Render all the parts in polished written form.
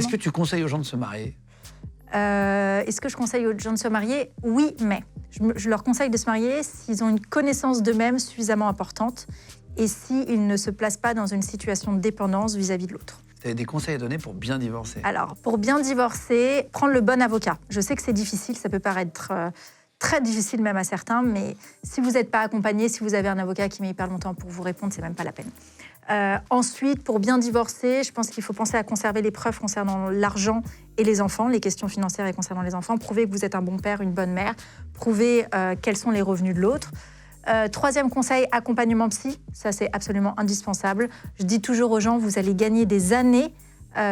Est-ce que tu conseilles aux gens de se marier ? Est-ce que je conseille aux gens de se marier ? Oui, mais je leur conseille de se marier s'ils ont une connaissance d'eux-mêmes suffisamment importante et s'ils ne se placent pas dans une situation de dépendance vis-à-vis de l'autre. Tu as des conseils à donner pour bien divorcer ? Alors, pour bien divorcer, prendre le bon avocat. Je sais que c'est difficile, ça peut paraître très difficile même à certains, mais si vous n'êtes pas accompagné, si vous avez un avocat qui met hyper longtemps pour vous répondre, c'est même pas la peine. Ensuite, pour bien divorcer, je pense qu'il faut penser à conserver les preuves concernant l'argent et les enfants, les questions financières et concernant les enfants. Prouver que vous êtes un bon père, une bonne mère. Prouver quels sont les revenus de l'autre. Troisième conseil, accompagnement psy. Ça, c'est absolument indispensable. Je dis toujours aux gens, vous allez gagner des années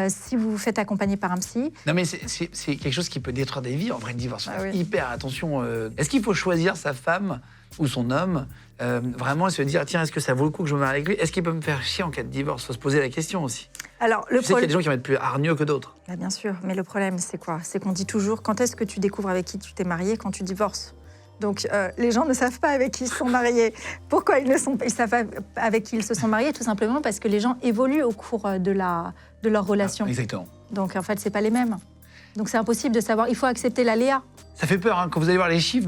si vous vous faites accompagner par un psy. Non, mais c'est quelque chose qui peut détruire des vies. En vrai, le divorce, Oui. hyper attention. Est-ce qu'il faut choisir sa femme ou son homme vraiment se dire, tiens, est-ce que ça vaut le coup que je me marie avec lui ? Est-ce qu'il peut me faire chier en cas de divorce ? Il faut se poser la question aussi. Alors, Je sais qu'il y a des gens qui vont être plus hargneux que d'autres. Bah, bien sûr, mais le problème, c'est quoi ? C'est qu'on dit toujours, quand est-ce que tu découvres avec qui tu t'es marié ? Quand tu divorces. Donc, les gens ne savent pas avec qui ils se sont mariés. Pourquoi ils savent pas avec qui ils se sont mariés ? Tout simplement parce que les gens évoluent au cours de leur relation. Exactement. Donc, en fait, c'est pas les mêmes. Donc, c'est impossible de savoir. Il faut accepter l'aléa. Ça fait peur, hein, quand vous allez voir les chiffres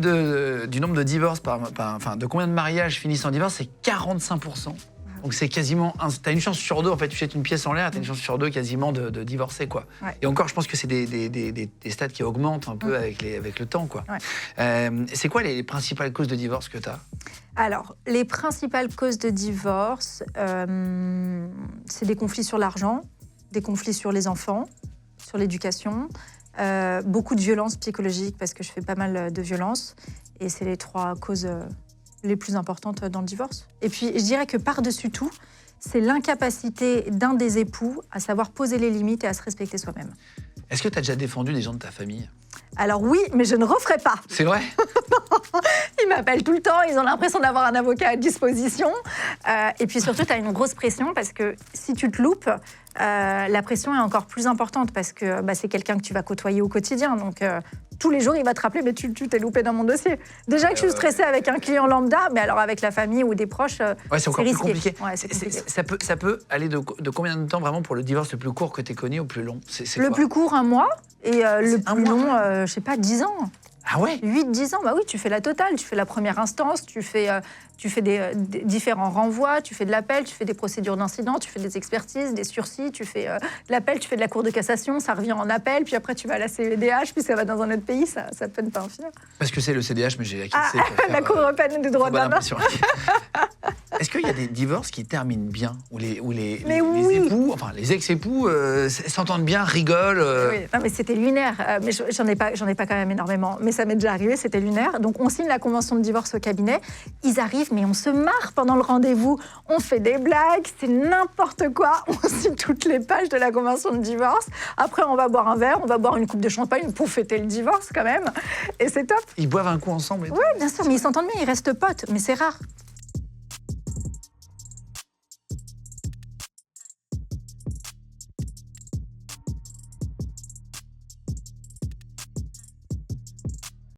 du nombre de divorces, enfin, de combien de mariages finissent en divorce, c'est 45%. Donc c'est quasiment, t'as une chance sur deux, en fait, tu jettes une pièce en l'air, t'as une chance sur deux quasiment de divorcer, quoi. Ouais. Et encore, je pense que c'est des stats qui augmentent un peu avec le temps, quoi. Ouais. C'est quoi les principales causes de divorce que t'as ? Alors, les principales causes de divorce, c'est des conflits sur l'argent, des conflits sur les enfants, sur l'éducation, beaucoup de violences psychologiques, parce que je fais pas mal de violences, et c'est les trois causes les plus importantes dans le divorce. Et puis, je dirais que par-dessus tout, c'est l'incapacité d'un des époux à savoir poser les limites et à se respecter soi-même. Est-ce que t'as déjà défendu des gens de ta famille ? Alors oui, mais je ne referai pas. C'est vrai ? Ils m'appellent tout le temps, ils ont l'impression d'avoir un avocat à disposition. Et puis surtout, tu as une grosse pression parce que si tu te loupes, la pression est encore plus importante parce que c'est quelqu'un que tu vas côtoyer au quotidien. Donc tous les jours, il va te rappeler, mais tu t'es loupé dans mon dossier. Déjà que je suis stressée avec un client lambda, mais alors avec la famille ou des proches, c'est encore plus compliqué. Ouais, c'est compliqué. Ça peut aller de combien de temps vraiment pour le divorce le plus court que t'aies connu au plus long ? C'est Le quoi ? plus court, 1 mois. Et le un plus mois, long, je sais pas, 10 ans. Ah ouais ? 8-10 ans, bah oui, tu fais la totale. Tu fais la première instance, tu fais des différents renvois, tu fais de l'appel, tu fais des procédures d'incident, tu fais des expertises, des sursis, tu fais de l'appel, tu fais de la cour de cassation, ça revient en appel, puis après tu vas à la CEDH, puis ça va dans un autre pays, ça peut ne pas en finir. Parce que c'est le CDH, mais j'ai acquitté. La Cour européenne des droits de la main. Est-ce qu'il y a des divorces qui terminent bien, où les oui. époux, enfin les ex-époux, s'entendent bien, rigolent Oui, non, mais c'était lunaire. Mais j'en ai pas quand même énormément. Mais ça m'est déjà arrivé, c'était lunaire. Donc on signe la convention de divorce au cabinet. Ils arrivent, mais on se marre pendant le rendez-vous. On fait des blagues, c'est n'importe quoi. On signe toutes les pages de la convention de divorce. Après, on va boire un verre, on va boire une coupe de champagne pour fêter le divorce quand même. Et c'est top. Ils boivent un coup ensemble et tout. Oui, bien sûr, mais ils s'entendent bien, ils restent potes. Mais c'est rare.